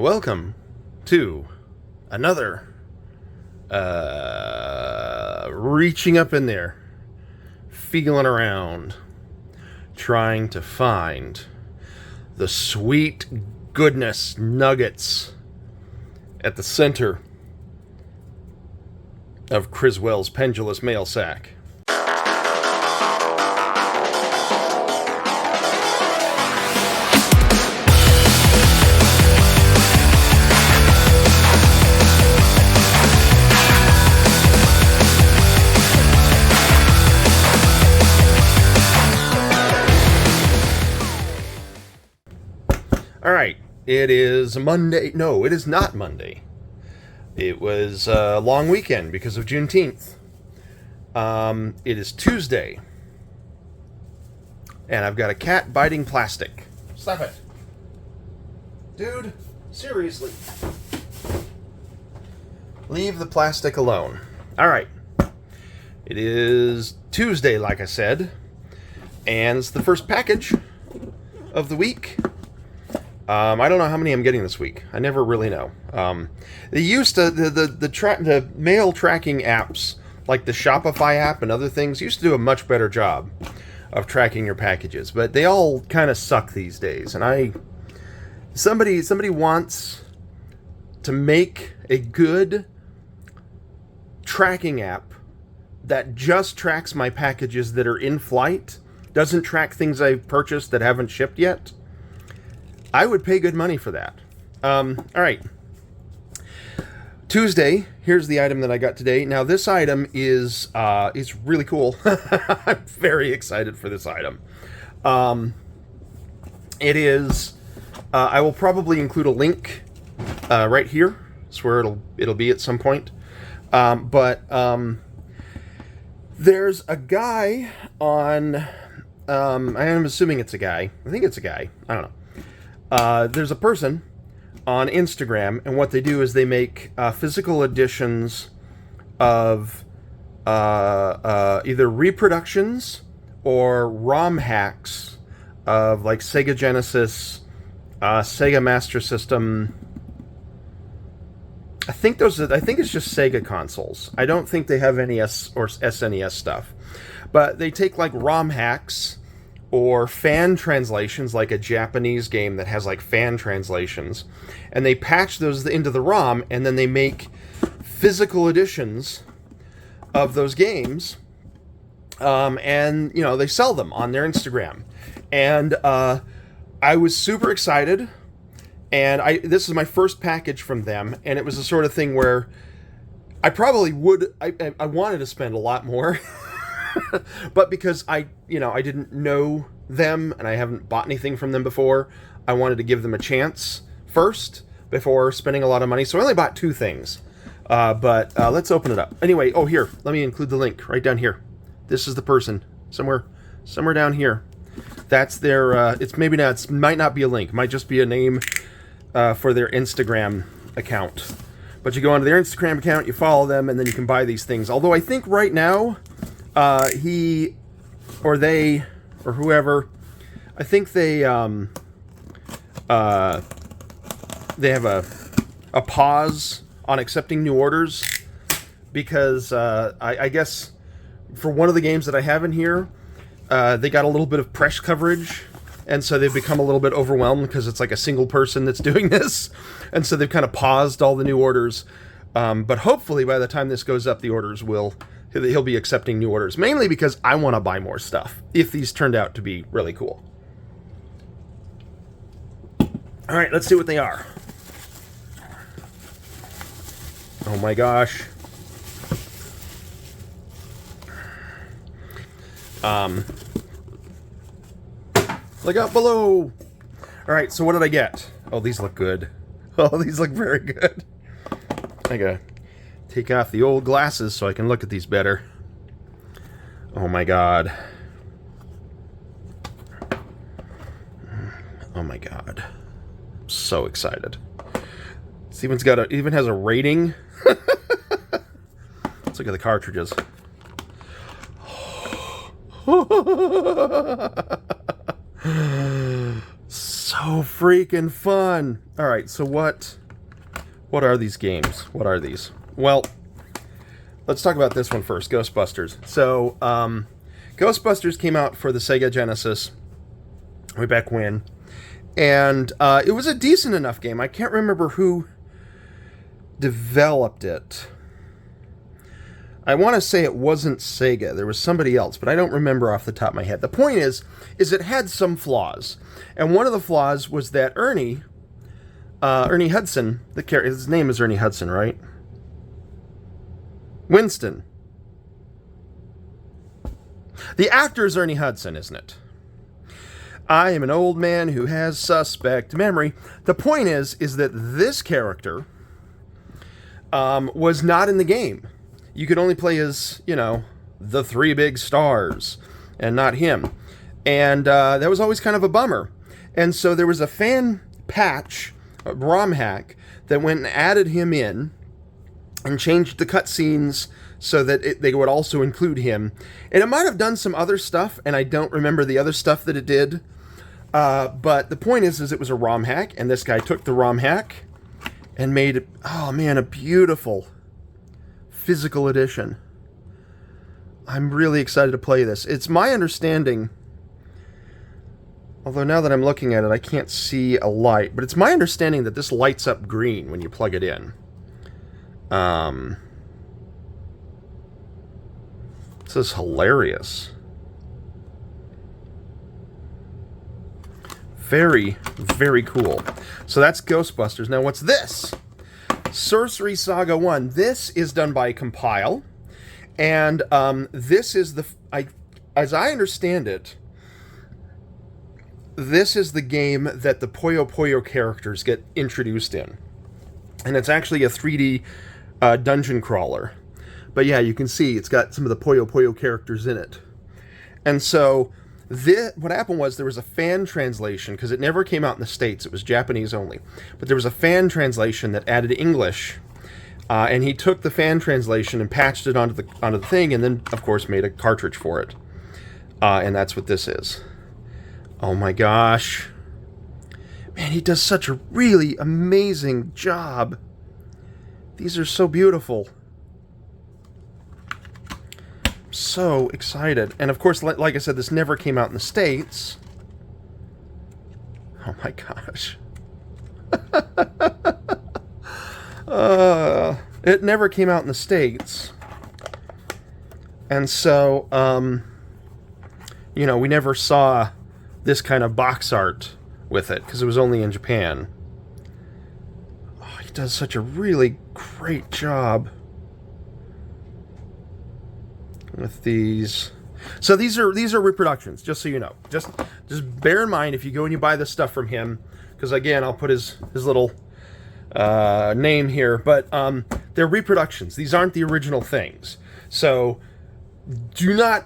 Welcome to another reaching up in there, feeling around, trying to find the sweet goodness nuggets at the center of Criswell's Pendulous mail sack. All right, it is Monday. No, it is not Monday. It was a long weekend because of Juneteenth. It is Tuesday. And I've got a cat biting plastic. Stop it. Dude, seriously. Leave the plastic alone. All right. It is Tuesday, like I said. And it's the first package of the week. I don't know how many I'm getting this week. I never really know. They used to the mail tracking apps like the Shopify app and other things used to do a much better job of tracking your packages, but they all kind of suck these days. And somebody wants to make a good tracking app that just tracks my packages that are in flight, doesn't track things I've purchased that haven't shipped yet. I would pay good money for that. All right. Tuesday, here's the item that I got today. Now, this item is really cool. I'm very excited for this item. It is, I will probably include a link right here. That's where it'll be at some point. But there's a guy on, I am assuming it's a guy. I think it's a guy. I don't know. There's a person on Instagram, and what they do is they make physical editions of either reproductions or ROM hacks of like Sega Genesis, Sega Master System. I think it's just Sega consoles. I don't think they have NES or SNES stuff, but they take like ROM hacks or fan translations, like a Japanese game that has like fan translations, and they patch those into the ROM, and then they make physical editions of those games, and they sell them on their Instagram. And I was super excited, and this is my first package from them, and it was the sort of thing where I probably would I wanted to spend a lot more. But because I didn't know them and I haven't bought anything from them before, I wanted to give them a chance first before spending a lot of money. So I only bought two things. But let's open it up. Anyway, here, let me include the link right down here. This is the person somewhere down here. That's their, might not be a link. It might just be a name for their Instagram account. But you go onto their Instagram account, you follow them, and then you can buy these things. Although I think right now, he or they or whoever, I think they have a pause on accepting new orders because I guess for one of the games that I have in here, they got a little bit of press coverage, and so they've become a little bit overwhelmed because it's like a single person that's doing this, and so they've kind of paused all the new orders. But hopefully by the time this goes up, he'll be accepting new orders, mainly because I want to buy more stuff if these turned out to be really cool. All right, let's see what they are. Oh my gosh. Look out below. All right, so what did I get? Oh, these look good. Oh, these look very good. I gotta take off the old glasses so I can look at these better. Oh my god. Oh my god. I'm so excited. This even has a rating. Let's look at the cartridges. So freaking fun. All right, so what are these games? What are these? Well, let's talk about this one first, Ghostbusters. So, Ghostbusters came out for the Sega Genesis way back when, and it was a decent enough game. I can't remember who developed it. I want to say it wasn't Sega. There was somebody else, but I don't remember off the top of my head. The point is it had some flaws. And one of the flaws was that Ernie Hudson, his name is Ernie Hudson, right? Winston. The actor is Ernie Hudson, isn't it? I am an old man who has suspect memory. The point is that this character was not in the game. You could only play as, the three big stars, and not him. And that was always kind of a bummer. And so there was a fan patch, a ROM hack, that went and added him in and changed the cutscenes so that they would also include him. And it might have done some other stuff, and I don't remember the other stuff that it did. But the point is it was a ROM hack, and this guy took the ROM hack and made, a beautiful physical edition. I'm really excited to play this. It's my understanding, although now that I'm looking at it, I can't see a light, but it's my understanding that this lights up green when you plug it in. This is hilarious. Very, very cool. So that's Ghostbusters. Now what's this? Sorcery Saga 1. This is done by Compile. And this is as I understand it, this is the game that the Puyo Puyo characters get introduced in. And it's actually a 3D dungeon crawler. But yeah, you can see it's got some of the Puyo Puyo characters in it. And so what happened was there was a fan translation, because it never came out in the States. It was Japanese only. But there was a fan translation that added English. And he took the fan translation and patched it onto the thing, and then, of course, made a cartridge for it. And that's what this is. Oh my gosh. Man, he does such a really amazing job. These are so beautiful. I'm so excited. And of course, like I said, this never came out in the States. Oh my gosh. It never came out in the States. And so, we never saw this kind of box art with it, because it was only in Japan. Oh, he does such a really great job with these. So these are reproductions, just so you know. Just bear in mind if you go and you buy this stuff from him, because again, I'll put his little name here, but they're reproductions. These aren't the original things. So do not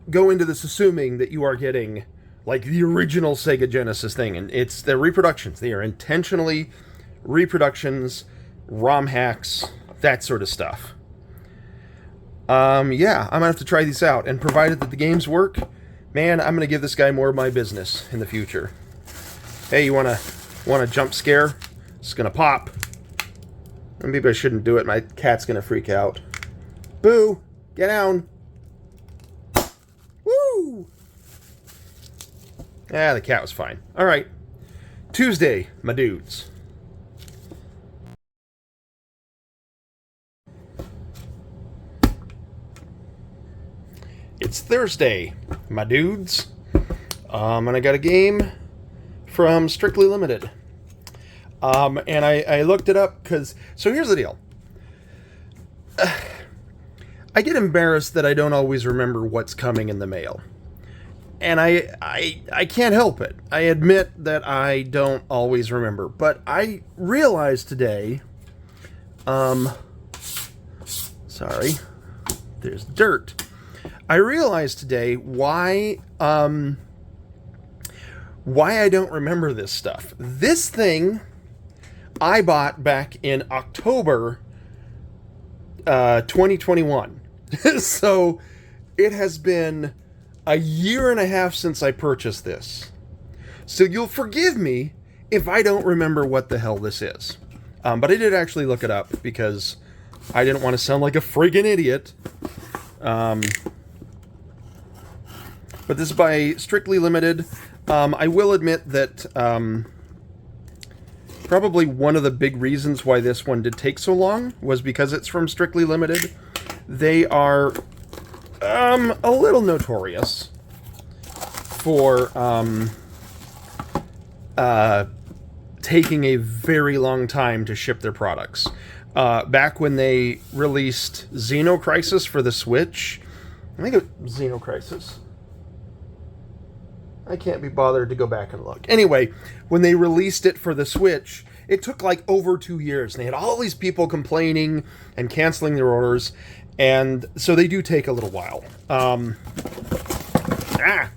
go into this assuming that you are getting like the original Sega Genesis thing, and they're reproductions. They are intentionally reproductions, ROM hacks, that sort of stuff. Yeah, I'm gonna have to try these out, and provided that the games work, man, I'm gonna give this guy more of my business in the future. Hey, you want a jump scare? It's gonna pop. Maybe I shouldn't do it. My cat's gonna freak out. Boo! Get down! Woo! The cat was fine. Alright. Tuesday, my dudes. It's Thursday, my dudes. And I got a game from Strictly Limited. And I looked it up because... So here's the deal. I get embarrassed that I don't always remember what's coming in the mail. And I can't help it. I admit that I don't always remember. But I realized today... Sorry. There's dirt. I realized today why I don't remember this stuff. This thing I bought back in October 2021. So it has been a year and a half since I purchased this. So you'll forgive me if I don't remember what the hell this is. But I did actually look it up because I didn't want to sound like a friggin' idiot. But this is by Strictly Limited. I will admit that probably one of the big reasons why this one did take so long was because it's from Strictly Limited. They are a little notorious for taking a very long time to ship their products. Back when they released Xenocrisis for the Switch, I think it was Xenocrisis. I can't be bothered to go back and look. Anyway, when they released it for the Switch, it took like over 2 years. And they had all these people complaining and canceling their orders. And so they do take a little while. Let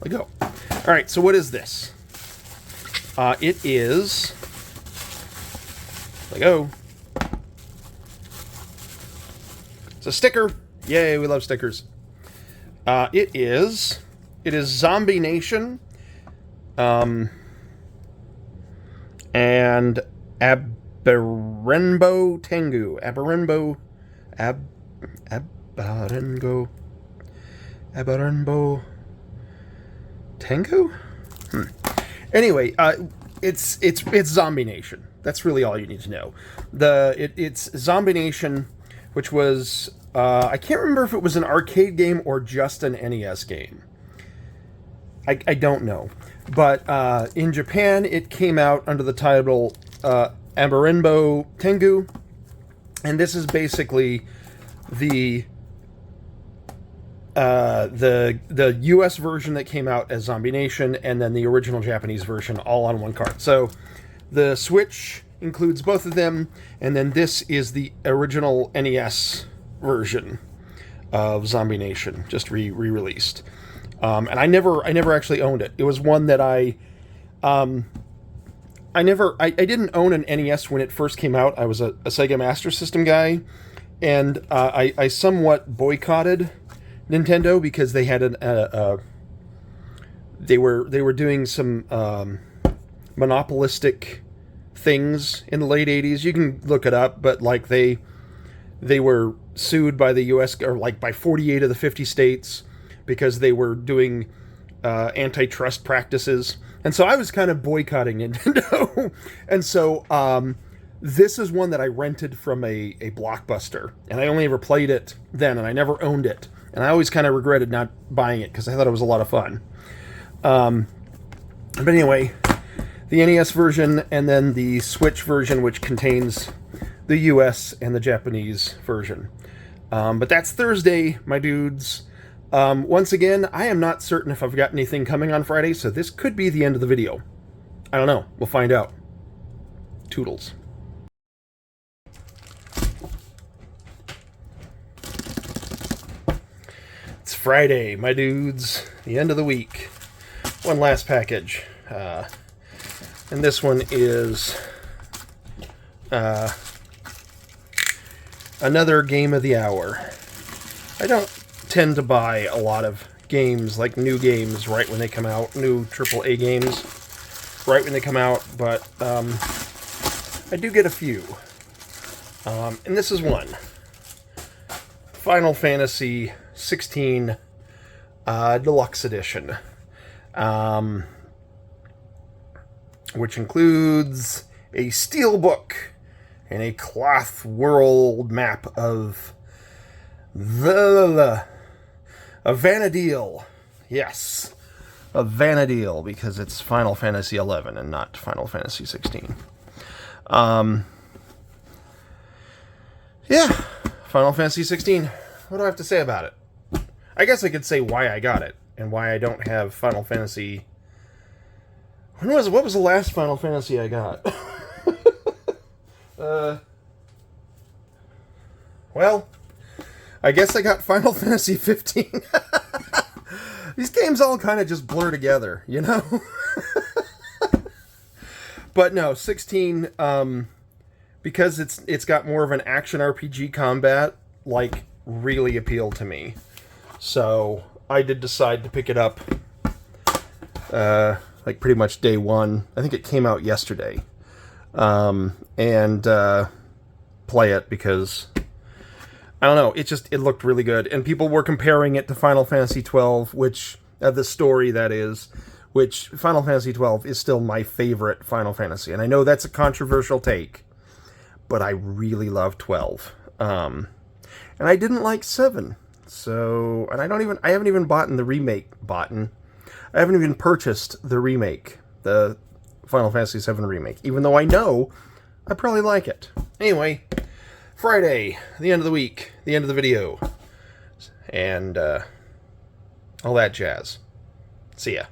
go. All right, so what is this? It is... Let go. It's a sticker. Yay, we love stickers. It is Zombie Nation. And Abarenbo Tengu. Abarenbo Tengu? Anyway, it's Zombie Nation. That's really all you need to know. It's Zombie Nation, which was I can't remember if it was an arcade game or just an NES game. I don't know. But in Japan, it came out under the title Abarenbo Tengu, and this is basically the U.S. version that came out as Zombie Nation, and then the original Japanese version all on one card. So the Switch includes both of them, and then this is the original NES version of Zombie Nation, just re-released. And I never actually owned it. It was one that I didn't own an NES when it first came out. I was a Sega Master System guy, and I somewhat boycotted Nintendo because they had they were doing some monopolistic things in the late 80s. You can look it up, but like they were sued by the US, or like by 48 of the 50 states, because they were doing antitrust practices. And so I was kind of boycotting Nintendo. And so this is one that I rented from a Blockbuster, and I only ever played it then, and I never owned it. And I always kind of regretted not buying it because I thought it was a lot of fun. But anyway, the NES version and then the Switch version, which contains the US and the Japanese version. But that's Thursday, my dudes. Once again, I am not certain if I've got anything coming on Friday, so this could be the end of the video. I don't know. We'll find out. Toodles. It's Friday, my dudes. The end of the week. One last package. And this one is another game of the hour. I don't tend to buy a lot of games, like new games, right when they come out, new AAA games, right when they come out, but I do get a few. And this is one. Final Fantasy 16 Deluxe Edition. Which includes a steelbook and a cloth world map of Vana'diel. Yes, a Vana'diel, because it's Final Fantasy 11 and not Final Fantasy 16. Yeah, Final Fantasy 16. What do I have to say about it? I guess I could say why I got it and why I don't have Final Fantasy. What was the last Final Fantasy I got? Well, I guess I got Final Fantasy 15. These games all kind of just blur together, you know? But no, 16, because it's got more of an action RPG combat, like, really appealed to me. So I did decide to pick it up, like pretty much day one. I think it came out yesterday. and play it because I don't know. It looked really good, and people were comparing it to Final Fantasy XII, which the story that is, which Final Fantasy XII is still my favorite Final Fantasy, and I know that's a controversial take, but I really love 12. And I didn't like 7. So, and I haven't even bought the remake. I haven't even purchased the remake, the Final Fantasy VII remake, even though I know I probably like it. Anyway, Friday, the end of the week, the end of the video, and all that jazz. See ya.